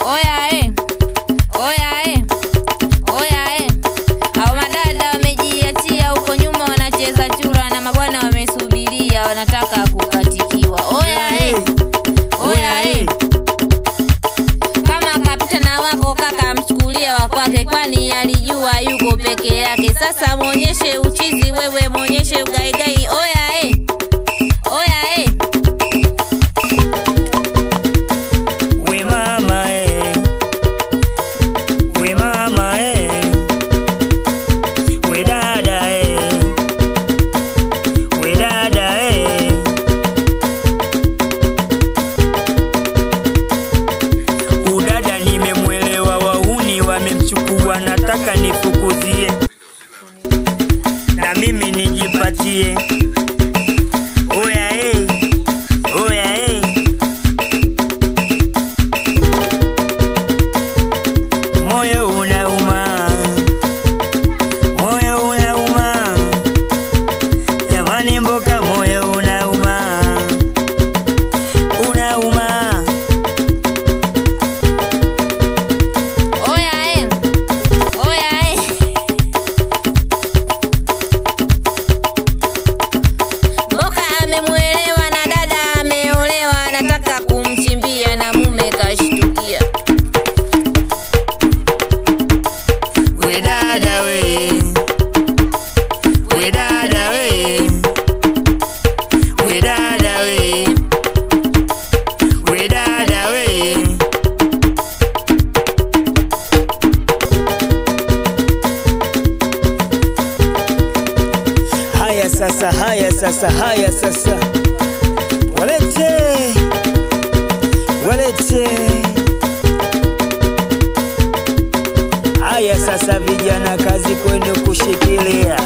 Oya hao madada wamejiachia huko nyuma wanacheza chura na mabwana wamesubiria wanataka kukatikiwa. Oya kama kapita na wako kaka mchukulia wa kwake kwani alijua yuko peke yake. Sasa muonyeshe uchizi wewe, muonyeshe ugaigai. Oya nataka nifukuzie na mimi nijipatie. Oya moyo unauma jamani, mboka moyo unauma amemuelewa na dada ameolewa anataka kumchimbia na mume kashtukia. We dada we. Haya sasa walete haya sasa vijana, kazi kwenu kushikilia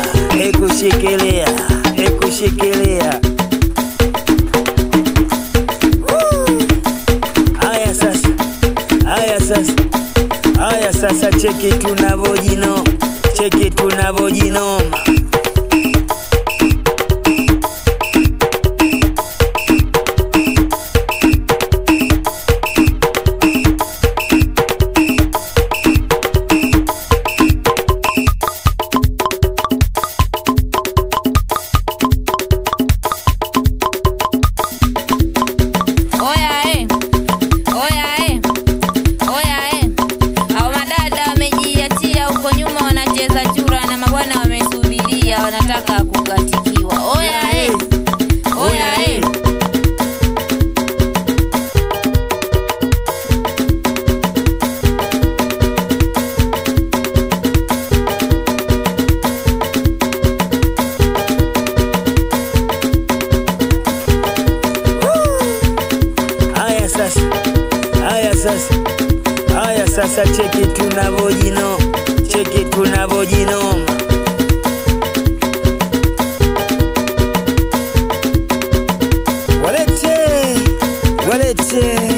haya sasa cheki tunavojinoma. Hao madada wamejiachia huko nyuma wanacheza chura na mabwana wamesubiria wanataka kukatikiwa. Oya haya sasa cheki tunavojinoma. Walete